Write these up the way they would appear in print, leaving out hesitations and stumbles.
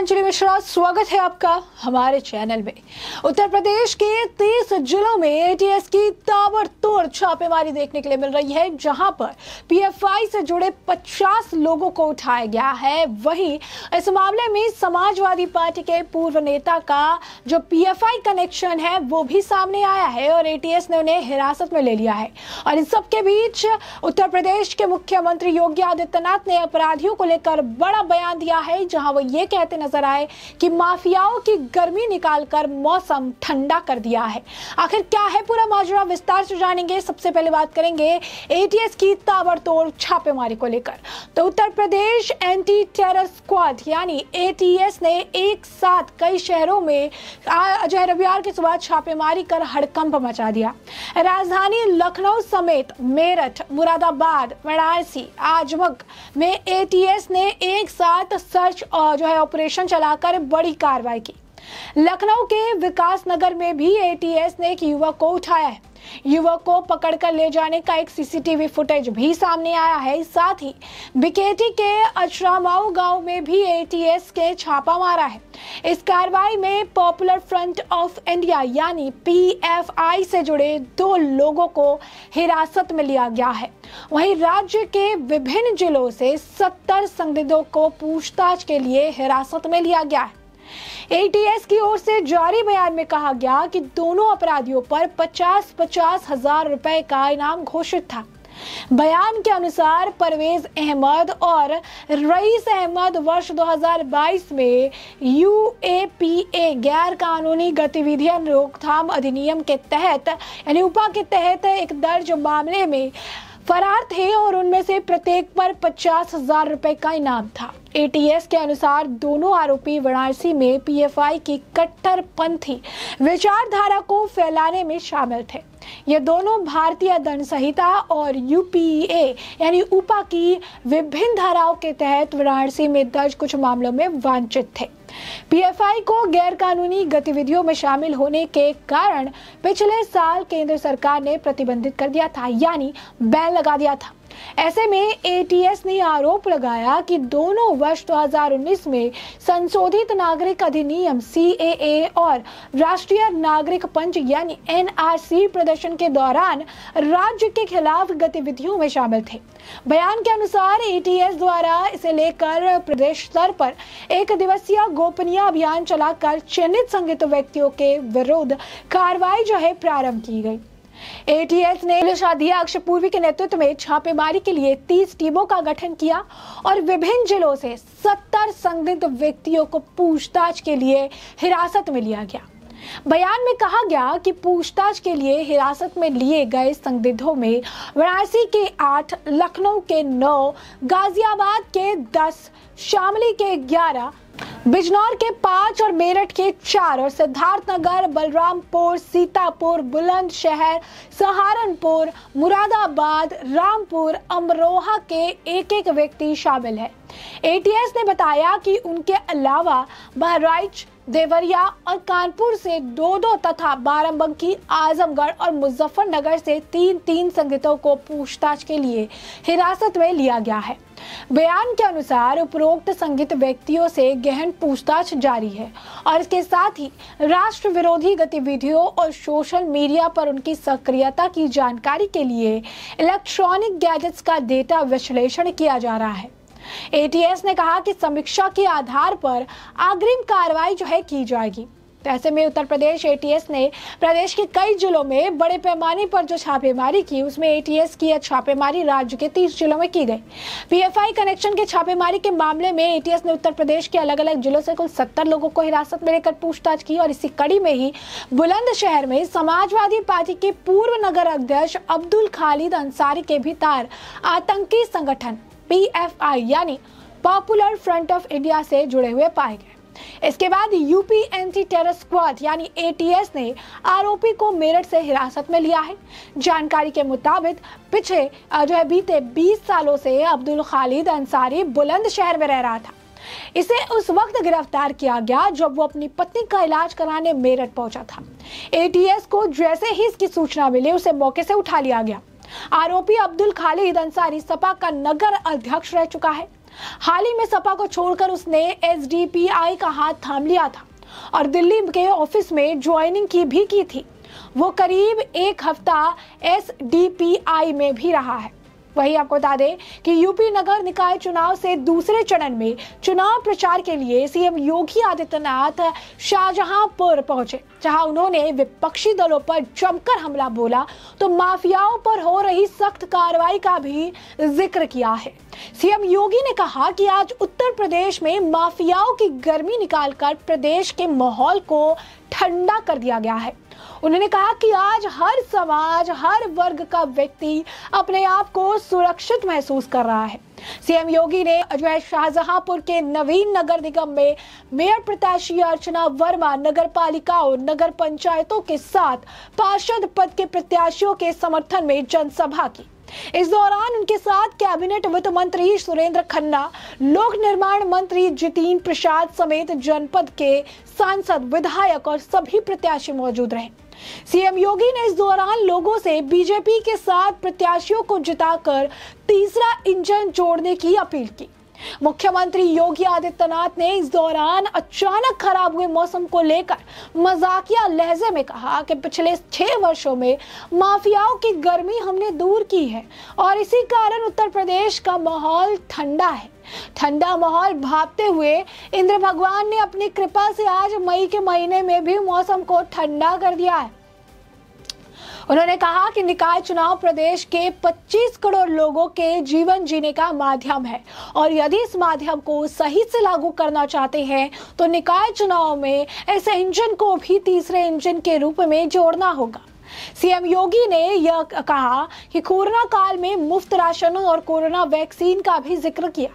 अंजलि मिश्रा, स्वागत है आपका हमारे चैनल में। उत्तर प्रदेश के 30 जिलों में एटीएस की ताबड़तोड़ छापेमारी देखने के लिए मिल रही है, जहां पर पीएफआई से जुड़े 50 लोगों को उठाया गया है। वहीं इस मामले में समाजवादी पार्टी के पूर्व नेता का जो पीएफआई कनेक्शन है वो भी सामने आया है और एटीएस ने उन्हें हिरासत में ले लिया है। और इन सबके बीच उत्तर प्रदेश के मुख्यमंत्री योगी आदित्यनाथ ने अपराधियों को लेकर बड़ा बयान दिया है, जहां वो ये कहते नजर आए कि माफियाओं की गर्मी निकालकर मौसम ठंडा कर दिया है। आखिर क्या है पूरा माजरा, विस्तार से जानेंगे। सबसे पहले बात करेंगे एटीएस की ताबड़तोड़ छापेमारी को लेकर। तो Uttar Pradesh anti terror squad यानी एटीएस ने एक साथ कई शहरों में आज रविवार की सुबह छापेमारी कर हड़कंप मचा दिया। राजधानी लखनऊ समेत मेरठ, मुरादाबाद, वाराणसी, आजमगढ़ में एटीएस ने एक साथ सर्च और ऑपरेशन चलाकर बड़ी कार्रवाई की। लखनऊ के विकास नगर में भी एटीएस ने एक युवक को उठाया है। युवक को पकड़कर ले जाने का एक सीसीटीवी फुटेज भी सामने आया है। साथ ही बिकेटी के अचरामाऊ गांव में भी एटीएस के छापा मारा है। इस कार्रवाई में पॉपुलर फ्रंट ऑफ इंडिया यानी पीएफआई से जुड़े 2 लोगों को हिरासत में लिया गया है। वहीं राज्य के विभिन्न जिलों से 70 संदिग्धों को पूछताछ के लिए हिरासत में लिया गया है। एटीएस की ओर से जारी बयान में कहा गया कि दोनों अपराधियों पर 50-50 हजार रुपए का इनाम घोषित था। बयान के अनुसार परवेज अहमद और रईस अहमद वर्ष 2022 में यूएपीए गैर कानूनी गतिविधियां रोकथाम अधिनियम के तहत यानी उपा के तहत एक दर्ज मामले में फरार थे और उनमें से प्रत्येक पर 50,000 रुपए का इनाम था। एटीएस के अनुसार दोनों आरोपी वाराणसी में पीएफआई की कट्टरपंथी विचारधारा को फैलाने में शामिल थे। ये दोनों भारतीय दंड संहिता और यूपीए यानी उपा की विभिन्न धाराओं के तहत वाराणसी में दर्ज कुछ मामलों में वांछित थे। पीएफआई को गैर कानूनी गतिविधियों में शामिल होने के कारण पिछले साल केंद्र सरकार ने प्रतिबंधित कर दिया था, यानी बैन लगा दिया था। ऐसे में एटीएस ने आरोप लगाया कि दोनों वर्ष 2019 में संशोधित नागरिक अधिनियम सीएए और राष्ट्रीय नागरिक पंच यानी एनआरसी प्रदर्शन के दौरान राज्य के खिलाफ गतिविधियों में शामिल थे। बयान के अनुसार एटीएस द्वारा इसे लेकर प्रदेश स्तर पर एक दिवसीय गोपनीय अभियान चलाकर चिन्हित संदिग्ध व्यक्तियों के विरुद्ध कार्रवाई प्रारंभ की गई। एटीएस ने पुलिस अधीक्षक पूर्वी के नेतृत्व में छापेमारी के लिए 30 टीमों का गठन किया और विभिन्न जिलों से 70 संदिग्ध व्यक्तियों को पूछताछ के लिए हिरासत में लिया गया। बयान में कहा गया कि पूछताछ के लिए हिरासत में लिए गए संदिग्धों में वाराणसी के 8, लखनऊ के 9, गाजियाबाद के 10, शामली के 11, बिजनौर के 5 और मेरठ के 4 और सिद्धार्थनगर, बलरामपुर, सीतापुर, बुलंदशहर, सहारनपुर, मुरादाबाद, रामपुर, अमरोहा के एक व्यक्ति शामिल है। एटीएस ने बताया कि उनके अलावा बहराइच, देवरिया और कानपुर से 2-2 तथा बाराबंकी, आजमगढ़ और मुजफ्फरनगर से 3-3 संदिग्धों को पूछताछ के लिए हिरासत में लिया गया है। बयान के अनुसार उपरोक्त संदिग्ध व्यक्तियों से गहन पूछताछ जारी है और इसके साथ ही राष्ट्र विरोधी गतिविधियों और सोशल मीडिया पर उनकी सक्रियता की जानकारी के लिए इलेक्ट्रॉनिक गैजेट्स का डेटा विश्लेषण किया जा रहा है। एटीएस ने कहा कि समीक्षा के आधार पर अग्रिम कार्रवाई की जाएगी। तो ऐसे में उत्तर प्रदेश एटीएस ने प्रदेश के कई जिलों में बड़े पैमाने पर जो छापेमारी की, उसमें एटीएस की छापेमारी राज्य के 30 जिलों में की गई। पीएफआई कनेक्शन के छापेमारी के मामले में एटीएस ने उत्तर प्रदेश के अलग अलग जिलों से कुल 70 लोगों को हिरासत में लेकर पूछताछ की और इसी कड़ी में ही बुलंदशहर में समाजवादी पार्टी के पूर्व नगर अध्यक्ष अब्दुल खालिद अंसारी के भी तार आतंकी संगठन पीएफआई यानी पॉपुलर फ्रंट ऑफ इंडिया से जुड़े हुए पाए गए। इसके बाद यूपी एंटी टेरर स्क्वाड यानी एटीएस ने आरोपी को मेरठ से हिरासत में लिया है। जानकारी के मुताबिक पिछले बीते 20 सालों से अब्दुल खालिद अंसारी बुलंदशहर में रह रहा था। इसे उस वक्त गिरफ्तार किया गया जब वो अपनी पत्नी का इलाज कराने मेरठ पहुंचा था। एटीएस को जैसे ही इसकी सूचना मिली, उसे मौके से उठा लिया गया। आरोपी अब्दुल खालिद अंसारी सपा का नगर अध्यक्ष रह चुका है। हाल ही में सपा को छोड़कर उसने एसडीपीआई का हाथ थाम लिया था और दिल्ली के ऑफिस में ज्वाइनिंग भी की थी। वो करीब एक हफ्ता एसडीपीआई में भी रहा है। वहीं आपको बता दें कि यूपी नगर निकाय चुनाव से दूसरे चरण में चुनाव प्रचार के लिए सीएम योगी आदित्यनाथ शाहजहांपुर पहुंचे, जहां उन्होंने विपक्षी दलों पर जमकर हमला बोला तो माफियाओं पर हो रही सख्त कार्रवाई का भी जिक्र किया है। सीएम योगी ने कहा कि आज उत्तर प्रदेश में माफियाओं की गर्मी निकालकर प्रदेश के माहौल को ठंडा कर दिया गया है। उन्होंने कहा कि आज हर समाज, हर वर्ग का व्यक्ति अपने आप को सुरक्षित महसूस कर रहा है। सीएम योगी ने अजय शाहजहांपुर के नवीन नगर निगम में मेयर प्रत्याशी अर्चना वर्मा, नगर पालिकाओं, नगर पंचायतों के साथ पार्षद पद के प्रत्याशियों के समर्थन में जनसभा की। इस दौरान उनके साथ कैबिनेट वित्त मंत्री सुरेंद्र खन्ना, लोक निर्माण मंत्री जितिन प्रसाद समेत जनपद के सांसद, विधायक और सभी प्रत्याशी मौजूद रहे। सीएम योगी ने इस दौरान लोगों से बीजेपी के साथ प्रत्याशियों को जिताकर तीसरा इंजन जोड़ने की अपील की। मुख्यमंत्री योगी आदित्यनाथ ने इस दौरान अचानक खराब हुए मौसम को लेकर मजाकिया लहजे में कहा कि पिछले 6 वर्षों में माफियाओं की गर्मी हमने दूर की है और इसी कारण उत्तर प्रदेश का माहौल ठंडा है। ठंडा माहौल भापते हुए इंद्र भगवान ने अपनी कृपा से आज मई के महीने में भी मौसम को ठंडा कर दिया है। उन्होंने कहा कि निकाय चुनाव प्रदेश के 25 करोड़ लोगों के जीवन जीने का माध्यम है और यदि इस माध्यम को सही से लागू करना चाहते हैं तो निकाय चुनाव में ऐसे इंजन को भी तीसरे इंजन के रूप में जोड़ना होगा। सीएम योगी ने यह कहा कि कोरोना काल में मुफ्त राशन और कोरोना वैक्सीन का भी जिक्र किया।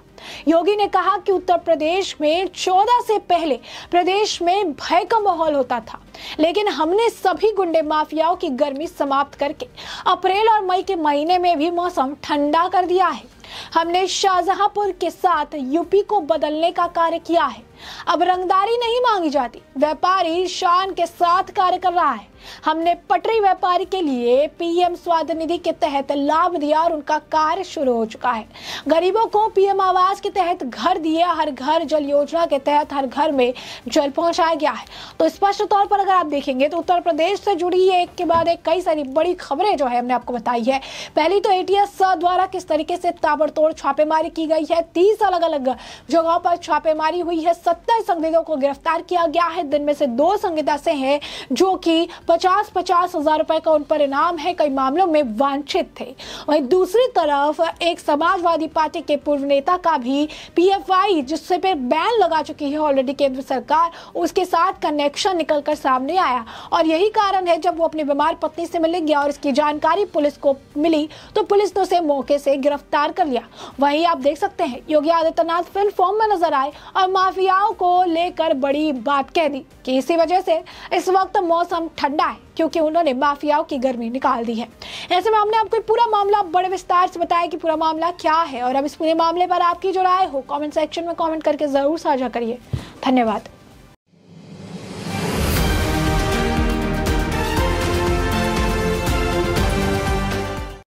योगी ने कहा कि उत्तर प्रदेश में 14 से पहले प्रदेश में भय का माहौल होता था, लेकिन हमने सभी गुंडे माफियाओं की गर्मी समाप्त करके अप्रैल और मई के महीने में भी मौसम ठंडा कर दिया है। हमने शाहजहांपुर के साथ यूपी को बदलने का कार्य किया है। अब रंगदारी नहीं मांगी जाती, व्यापारी शान के साथ कार्य कर रहा है। हमने पटरी व्यापारी के लिए पीएम स्वाद निधि के तहत लाभ दिया और उनका कार्य शुरू हो चुका है। गरीबों को पीएम आवास के तहत घर दिए, हर घर जल योजना के तहत हर घर में जल पहुंचाया गया है। तो स्पष्ट तौर पर अगर आप देखेंगे तो उत्तर प्रदेश से जुड़ी एक के बाद एक कई सारी बड़ी खबरें जो है हमने आपको बताई है। पहली तो एटीएस द्वारा किस तरीके से ताबड़तोड़ छापेमारी की गई है, 30 अलग अलग जगहों पर छापेमारी हुई है, 70 संदिग्धों को गिरफ्तार किया गया है। दिन में से 2 संदिग्ध ऐसे हैं जो कि 50-50 हजार रुपए का उन पर इनाम है, कई मामलों में वांछित थे। वहीं दूसरी तरफ एक समाजवादी पार्टी के पूर्व नेता का भी पीएफआई, जिससे पे बैन लगा चुकी है ऑलरेडी केंद्र सरकार, उसके साथ कनेक्शन निकलकर सामने आया और यही कारण है जब वो अपनी बीमार पत्नी से मिलने गया और इसकी जानकारी पुलिस को मिली तो पुलिस ने उसे मौके से गिरफ्तार कर लिया। वहीं आप देख सकते हैं योगी आदित्यनाथ फिल्म फॉर्म में नजर आए और माफियाओं को लेकर बड़ी बात कह दी कि इसी वजह से इस वक्त मौसम ठंडा है, क्योंकि उन्होंने माफियाओं की गर्मी निकाल दी है। ऐसे में हमने आपको पूरा मामला बड़े विस्तार से बताया कि पूरा मामला क्या है और अब इस पूरे मामले पर आपकी जो राय हो कमेंट सेक्शन में कमेंट करके जरूर साझा करिए। धन्यवाद।